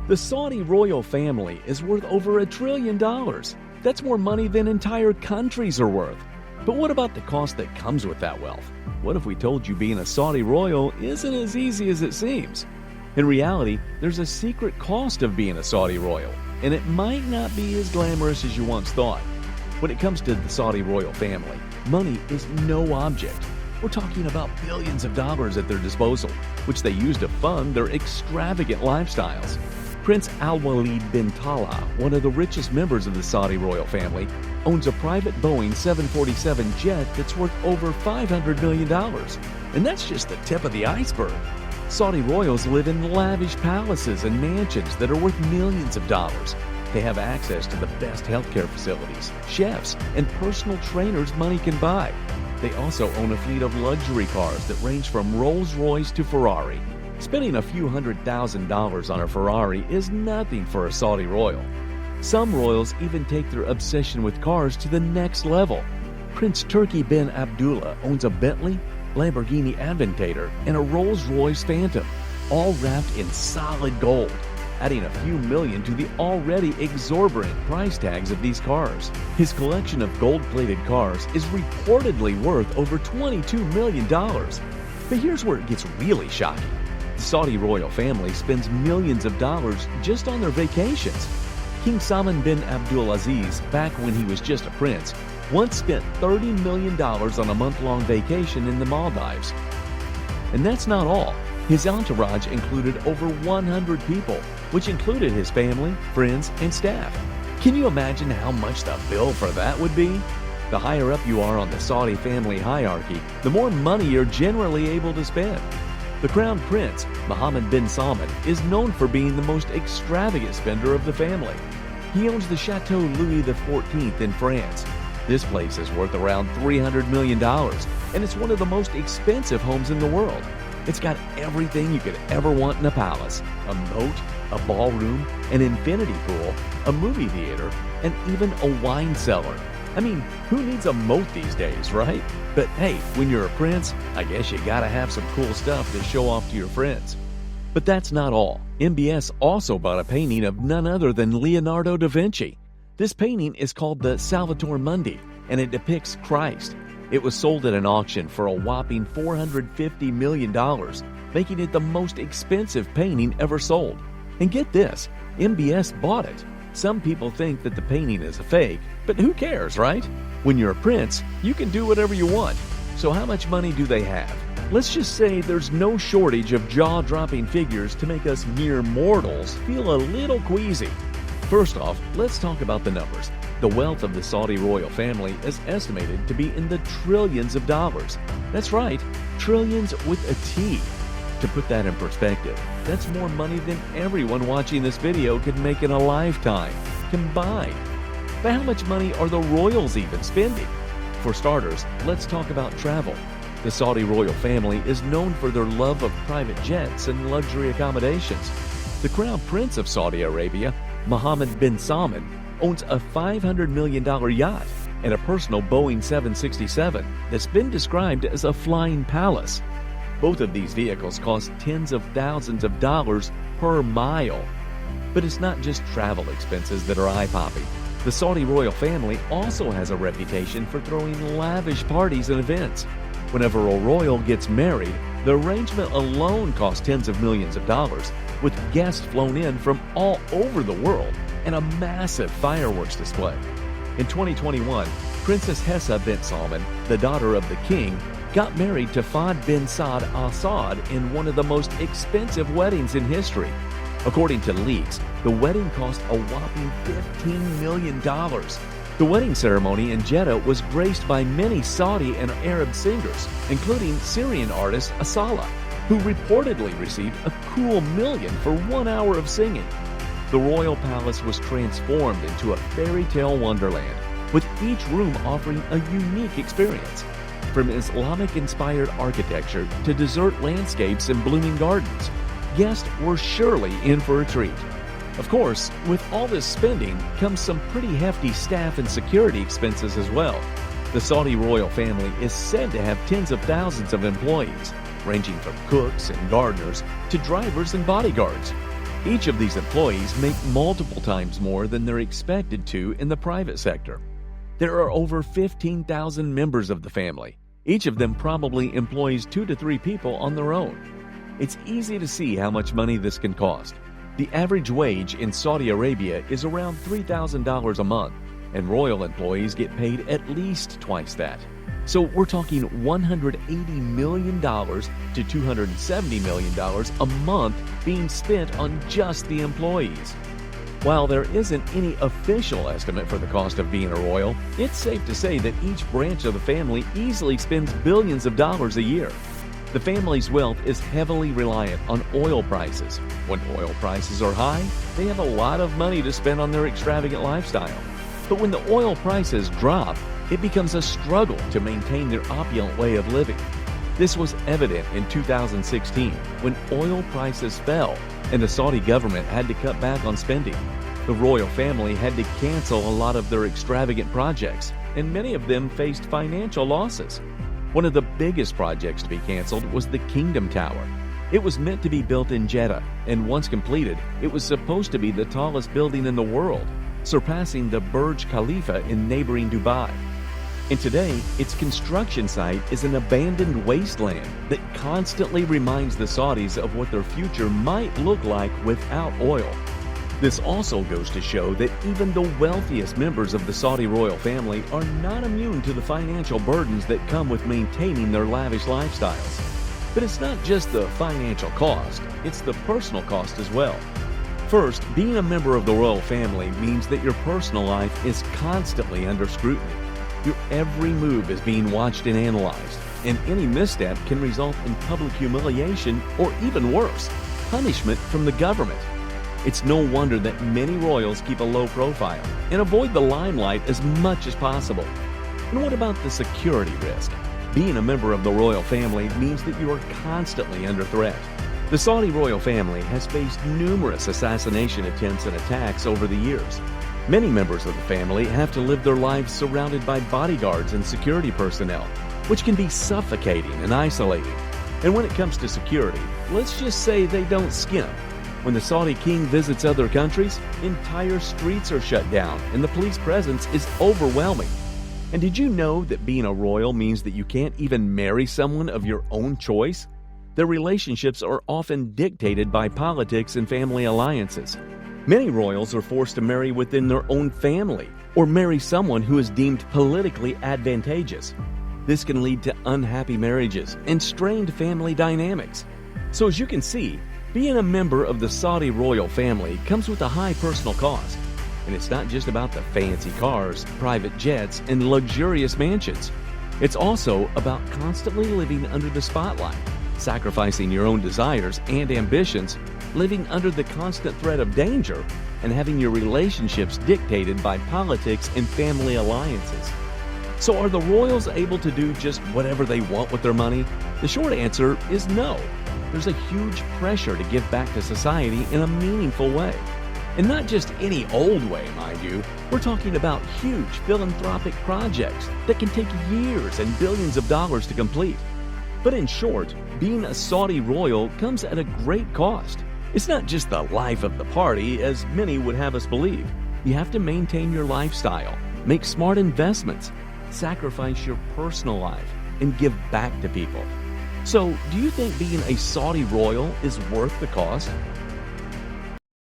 The Saudi royal family is worth over $1 trillion. That's more money than entire countries are worth. But what about the cost that comes with that wealth? What if we told you being a Saudi royal isn't as easy as it seems? In reality, there's a secret cost of being a Saudi royal, and it might not be as glamorous as you once thought. When it comes to the Saudi royal family, money is no object. We're talking about billions of dollars at their disposal, which they use to fund their extravagant lifestyles. Prince Alwaleed bin Talal, one of the richest members of the Saudi royal family, owns a private Boeing 747 jet that's worth over $500 million. And that's just the tip of the iceberg. Saudi royals live in lavish palaces and mansions that are worth millions of dollars. They have access to the best healthcare facilities, chefs, and personal trainers money can buy. They also own a fleet of luxury cars that range from Rolls-Royce to Ferrari. Spending a few $100,000 on a Ferrari is nothing for a Saudi royal. Some royals even take their obsession with cars to the next level. Prince Turki bin Abdullah owns a Bentley, Lamborghini Aventador, and a Rolls-Royce Phantom, all wrapped in solid gold, adding a few million to the already exorbitant price tags of these cars. His collection of gold-plated cars is reportedly worth over $22 million. But here's where it gets really shocking. The Saudi royal family spends millions of dollars just on their vacations. King Salman bin Abdulaziz, back when he was just a prince, once spent $30 million on a month-long vacation in the Maldives. And that's not all. His entourage included over 100 people, which included his family, friends, and staff. Can you imagine how much the bill for that would be? The higher up you are on the Saudi family hierarchy, the more money you're generally able to spend. The Crown Prince, Mohammed bin Salman, is known for being the most extravagant spender of the family. He owns the Chateau Louis XIV in France. This place is worth around $300 million, and it's one of the most expensive homes in the world. It's got everything you could ever want in a palace: a moat, a ballroom, an infinity pool, a movie theater, and even a wine cellar. I mean, who needs a moat these days, right? But hey, when you're a prince, I guess you gotta have some cool stuff to show off to your friends. But that's not all. MBS also bought a painting of none other than Leonardo da Vinci. This painting is called the Salvator Mundi, and it depicts Christ. It was sold at an auction for a whopping $450 million, making it the most expensive painting ever sold. And get this, MBS bought it. Some people think that the painting is a fake, but who cares, right? When you're a prince, you can do whatever you want. So how much money do they have? Let's just say there's no shortage of jaw-dropping figures to make us mere mortals feel a little queasy. First off, let's talk about the numbers. The wealth of the Saudi royal family is estimated to be in the trillions of dollars. That's right, trillions with a T. To put that in perspective, that's more money than everyone watching this video could make in a lifetime, combined. But how much money are the royals even spending? For starters, let's talk about travel. The Saudi royal family is known for their love of private jets and luxury accommodations. The Crown Prince of Saudi Arabia, Mohammed bin Salman, owns a $500 million yacht and a personal Boeing 767 that's been described as a flying palace. Both of these vehicles cost tens of thousands of dollars per mile. But it's not just travel expenses that are eye-popping. The Saudi royal family also has a reputation for throwing lavish parties and events. Whenever a royal gets married, the arrangement alone costs tens of millions of dollars, with guests flown in from all over the world and a massive fireworks display. In 2021, Princess Hessa bint Salman, the daughter of the king, got married to Fahd bin Saad Al Saad in one of the most expensive weddings in history. According to leaks, the wedding cost a whopping $15 million. The wedding ceremony in Jeddah was graced by many Saudi and Arab singers, including Syrian artist Asala, who reportedly received a cool $1 million for 1 hour of singing. The royal palace was transformed into a fairy tale wonderland, with each room offering a unique experience. From Islamic-inspired architecture to desert landscapes and blooming gardens, guests were surely in for a treat. Of course, with all this spending comes some pretty hefty staff and security expenses as well. The Saudi royal family is said to have tens of thousands of employees, ranging from cooks and gardeners to drivers and bodyguards. Each of these employees make multiple times more than they're expected to in the private sector. There are over 15,000 members of the family. Each of them probably employs 2 to 3 people on their own. It's easy to see how much money this can cost. The average wage in Saudi Arabia is around $3,000 a month, and royal employees get paid at least twice that. So we're talking $180 million to $270 million a month being spent on just the employees. While there isn't any official estimate for the cost of being a royal, it's safe to say that each branch of the family easily spends billions of dollars a year. The family's wealth is heavily reliant on oil prices. When oil prices are high, they have a lot of money to spend on their extravagant lifestyle. But when the oil prices drop, it becomes a struggle to maintain their opulent way of living. This was evident in 2016 when oil prices fell and the Saudi government had to cut back on spending. The royal family had to cancel a lot of their extravagant projects, and many of them faced financial losses. One of the biggest projects to be canceled was the Kingdom Tower. It was meant to be built in Jeddah, and once completed, it was supposed to be the tallest building in the world, surpassing the Burj Khalifa in neighboring Dubai. And today, its construction site is an abandoned wasteland that constantly reminds the Saudis of what their future might look like without oil. This also goes to show that even the wealthiest members of the Saudi royal family are not immune to the financial burdens that come with maintaining their lavish lifestyles. But it's not just the financial cost, it's the personal cost as well. First, being a member of the royal family means that your personal life is constantly under scrutiny. Your every move is being watched and analyzed, and any misstep can result in public humiliation or even worse, punishment from the government. It's no wonder that many royals keep a low profile and avoid the limelight as much as possible. And what about the security risk? Being a member of the royal family means that you are constantly under threat. The Saudi royal family has faced numerous assassination attempts and attacks over the years. Many members of the family have to live their lives surrounded by bodyguards and security personnel, which can be suffocating and isolating. And when it comes to security, let's just say they don't skimp. When the Saudi king visits other countries, entire streets are shut down and the police presence is overwhelming. And did you know that being a royal means that you can't even marry someone of your own choice? Their relationships are often dictated by politics and family alliances. Many royals are forced to marry within their own family or marry someone who is deemed politically advantageous. This can lead to unhappy marriages and strained family dynamics. So as you can see, being a member of the Saudi royal family comes with a high personal cost. And it's not just about the fancy cars, private jets, and luxurious mansions. It's also about constantly living under the spotlight, sacrificing your own desires and ambitions, living under the constant threat of danger, and having your relationships dictated by politics and family alliances. So are the royals able to do just whatever they want with their money? The short answer is no. There's a huge pressure to give back to society in a meaningful way. And not just any old way, mind you. We're talking about huge philanthropic projects that can take years and billions of dollars to complete. But in short, being a Saudi royal comes at a great cost. It's not just the life of the party, as many would have us believe. You have to maintain your lifestyle, make smart investments, sacrifice your personal life, and give back to people. So, do you think being a Saudi royal is worth the cost?